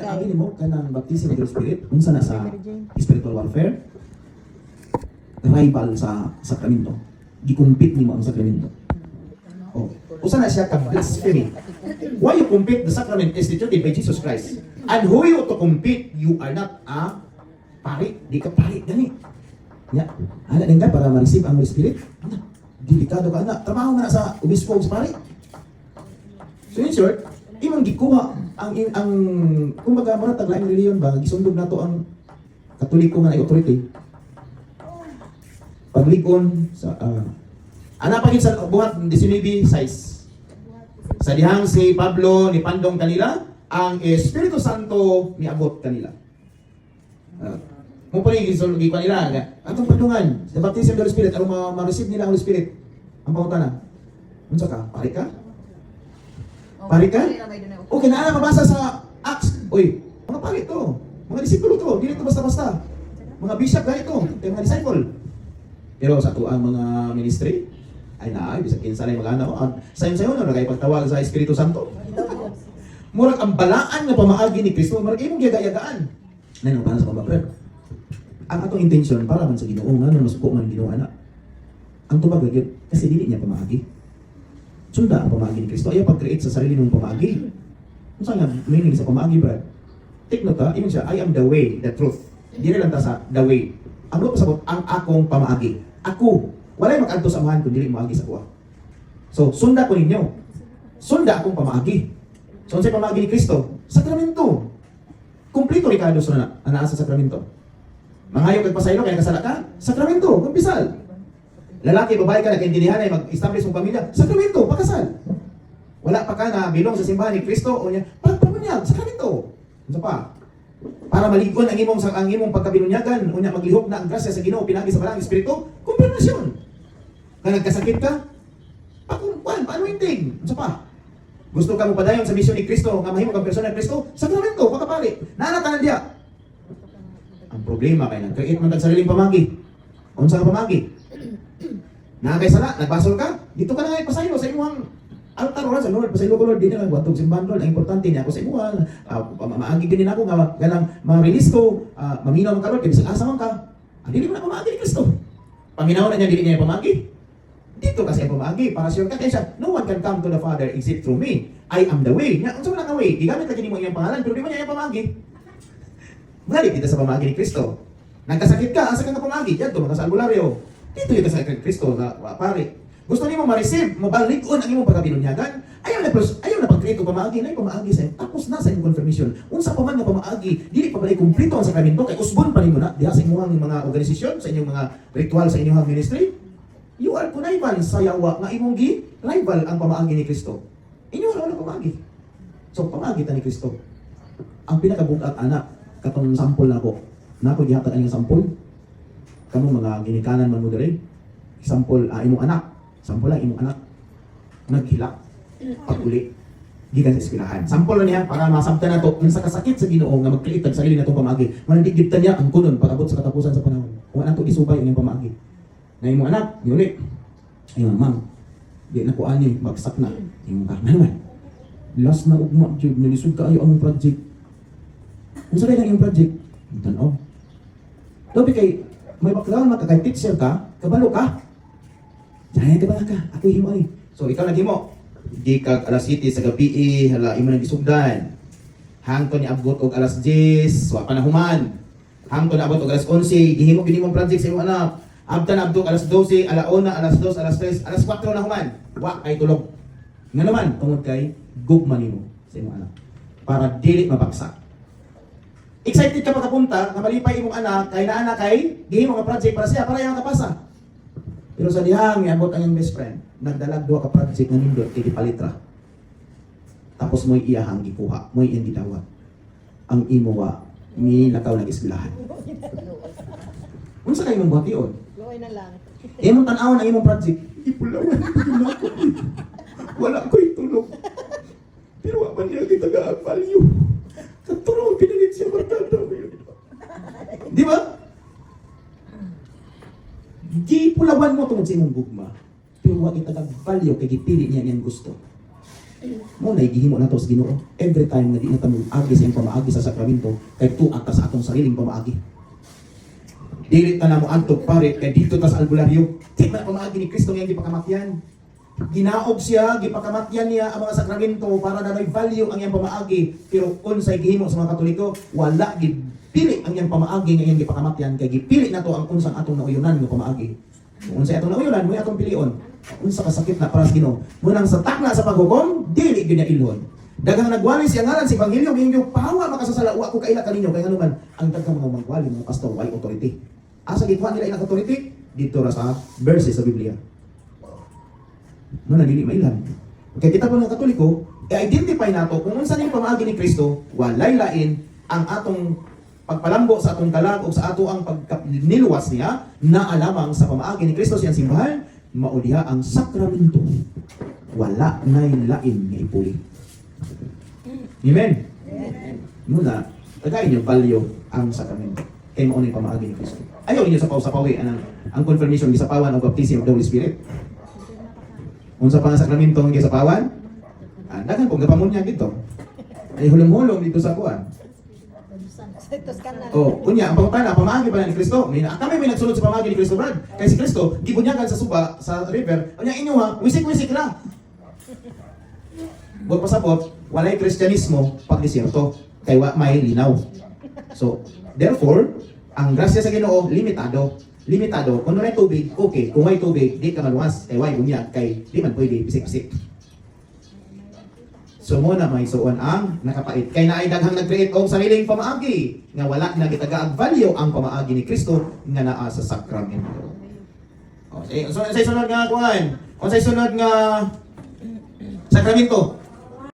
agi nimo kanang baptism of the Spirit unsa na sa spiritual warfare, rival sa sakramento. Gikumpit nimo ang sakramento. Oh, usa na siya ka blasphemy. Why you compete the sacrament instituted by Jesus Christ? And who you to compete? You are not a pari, di ka pari gani. Ya, ana din ka para ma-receive ang Holy Spirit. Ana, delikado ka na. Trabaho na sa obispo sa pari. So in short, imong gikuha ang kumbaga mura tag laing reliyon ba gisundog nato ang Katoliko nga authority. Paglikon sa ana pa gid sa buhat 19:6. Sa dihang si Pablo ni pandong kanila, ang Espiritu Santo miabot kanila. Mo pa gisulgi pa nila atong padungan sa baptism of the Spirit aron ma-receive nila ang Holy Spirit. Ang pangutana, unsa ka? Pari ka? Pari ka? Okay, naala mabasa sa Acts. Uy, mga pari to. Mga disipulo to. Dili to basta-basta. Mga bishop ganito. Mga disciple. Pero sa tuang mga ministry, ay na, bisag kinsa lay magana. Sayon-sayon na kay pagtawag sa Espiritu Santo. Murag ang balaan nga pamaagi ni Kristo, murag imong yaga-yagaan. Nanong para sa pamabred. Ang atong intention para man sa Ginoo nga masuko man Ginoo ana. Ang tubag gyud kasi dili niya pamaagi. Sunda ang pamaagi ni Kristo. Ayaw pag-create sa sarili mong pamaagi. Unsa nga meaning sa pamaagi, brad? Take note ha, ingon siya, I am the way, the truth. Dili lang ta sa the way. Ang lupa sabot ang akong pamaagi. Ako, walay mag-adto sa amahan kung dili moagi sa kuha. So, sunda ko ninyo. Sunda akong pamaagi. So, unsay pamaagi ni Kristo? Sakramento. Kumpleto Ricardo sa ana sa sakramento. Mangayo kag pasaylo kaya kasala ka? Sakramento, kumpisal. Lalaki, babae ka, nagkaintindihan ay mag-establish mong pamilya. Sakramento, pakasal. Wala pa ka na bilong sa simbahan ni Kristo o niya, pagpabunyag, sakramento. Ano pa? Para maligon ang imong pagkabinunyagan, o niya maglihok na ang grasya sa Ginoo, pinagi sa balang Espiritu, kumpirmasyon. Kung nagkasakit ka, anointing. Ano pa? Gusto ka mo padayon sa misyon ni Kristo, nga mahimo kang persona ni Kristo, sakramento, pakapali. Naanatanan diya. Ang problema kay nag-create man tag sariling pamagi. Unsa ka pamagi? Na kay sala, nagbasol ka, dito ka na ngay pasaylo sa imong altar oras sa Lord, pasaylo ko Lord, di na lang buhatog simbahan Lord, ang importante niya ako sa imong maagi ganin ako nga ganang ma-release ko, maminaw man ka Lord, kay bisag asa man ka. Dili mo na pamagi ni Kristo. Paminaw na niya dili niya pamagi. Dito kasi ang pamagi para sure ka kay siya, no one can come to the Father except through me. I am the way. Nya unsa man ang way? Gigamit lagi nimo iyang pangalan pero di man niya pamagi. Balik kita sa pamagi ni Kristo. Nagkasakit ka, asa ka nga pamagi? Diyan to mga sa albularyo. Dito yung kasakit ni Kristo na pare. Gusto niyo ma-receive, mabalikon ang imong pagkabinunyagan. Ayaw na pag-create og pamaagi, na pamaagi sa tapos na sa imong confirmation. Unsa pa man nga pamaagi, dili pa balay kumpleto ang sakramento kay usbon pa nimo na diha sa imong mga organisasyon, sa inyong mga ritual sa inyong ministry. You are conniving sa yawa nga imong rival ang pamaagi ni Kristo. Inyo wala pamaagi. So pamaagi ta ni Kristo. Ang pinakabugat anak katong sample nako. Nako gihatag ang sample. Kamo mga ginikanan man mo diri. Sample imong anak. Sample lang imong anak. Naghila. Pag-uli. Gikan sa eskwelahan. Sample na niya para masamtan nato unsa kasakit sa Ginoo nga mag-create og sarili natong pamaagi. Manandigid ta niya ang kunon pag-abot sa katapusan sa panahon. Kung anak to isubay ang pamaagi. Na imong anak, yuli. Ayun, ma'am. Di na ko ani bagsak na. Imong ka naman. Last na ugma jud nilisod kaayo among project. Unsa day ang project? Tan-aw. Dobi kay may background kay teacher ka, kabalo ka. Diyan ka ba ka? Ako himo ani. So ikaw naghimo. Di kag alas 7 sa gabi hala imo nang gisugdan. Hangtod ni abot og alas 10, wa pa na human. Hangtod na abot og alas 11, gihimo gid imong project sa imong anak. Abtan abot alas 12, alauna, alas 2, alas 3, alas 4 na human. Wa kay tulog. Nga naman tungod kay gugma nimo sa imong anak. Para dili mabagsak. Excited ka pagkapunta na malipay imong anak kay naa kay gihimo nga project para siya para yang kapasa. Pero sa dihang iabot ang iyong best friend, nagdalag duha ka project nga nindot kay palitra. Tapos mo'y iyahang gikuha, mo'y iyang gidawat. Ang imo wa mi nakaw nag-eskwelahan. Unsa kay imong buhation? Luoy na lang. Imong tan-aw na imong project, ipulawan ko. Wala ko'y tulog. Pero wa man niya kita ga-value. Katuro pinalit siya barkada. Di ba? Gipulawan mo tungod sa imong gugma. Pero wa kita ga-value kay gipili niya niyang gusto. Mo na gihimo nato sa Ginoo. Every time na di na ta agi sa iyang pamaagi sa sakramento, kay tuwa ta sa atong sariling pamaagi. Dili ta na mo antog pare kay dito ta sa albularyo. Di man pamaagi ni Kristo nga gipakamatyan. Ginaog siya, gipakamatyan niya ang mga sakramento para na may value ang iyang pamaagi. Pero unsay gihimo sa mga Katoliko, wala gipili ang iyang pamaagi nga iyang gipakamatyan kay gipili nato ang unsang atong nauyonan nga pamaagi. Kung unsay atong nauyonan, mo atong pilion. Unsa kasakit na para sa Ginoo. Munang sa takna sa paghukom, dili gyud niya ilhon. Daghang nagwali siya ngalan sa ebanghelyo ngayong pawa makasasala wa ko kaila kaninyo kay anuman ang daghang mga magwali mga pastor way authority. Asa gikuha nila ilang authority? Dito ra sa verses sa Biblia. Muna dili mailan. Kaya kita po ng Katoliko, i-identify nato kung unsa ning pamaagi ni Kristo, walay lain ang atong pagpalambo sa atong kalag o sa ato ang pagniluwas niya na alamang sa pamaagi ni Kristo siyang simbahan, mao diha ang sakramento. Wala nay lain nga ipuli. Amen. Muna, tagay niyo value ang sakramento. Kay mao ni pamaagi ni Kristo. Ayaw niyo sa pawi ang confirmation gisapawan og baptism of the Holy Spirit. Unsa pa nga sakramento nga gisapawan? Daghan kong gapamunya dito. Ay hulong-hulong dito sa kuan. Oh, kunya ang pangutana pamaagi pa ni Kristo. Kami may nagsunod sa pamaagi ni Kristo, Brad. Kay si Kristo gibunyagan sa suba sa river. Unya inyo ha, wisik-wisik ra. Wag pasabot, walay Kristyanismo pag disyerto kay wa may linaw. So, therefore, ang grasya sa Ginoo limitado. Limitado. Kung may tubig, okay. Kung may tubig, di ka maluwas. Kay way bunyag kay di man pwede bisik-bisik. So muna may suon ang nakapait. Kay naay daghang nag-create og sariling pamaagi nga wala na gitagaag value ang pamaagi ni Kristo nga naa sa sakramento. Okay, so say sunod nga kuan. Kung say sunod nga sakramento,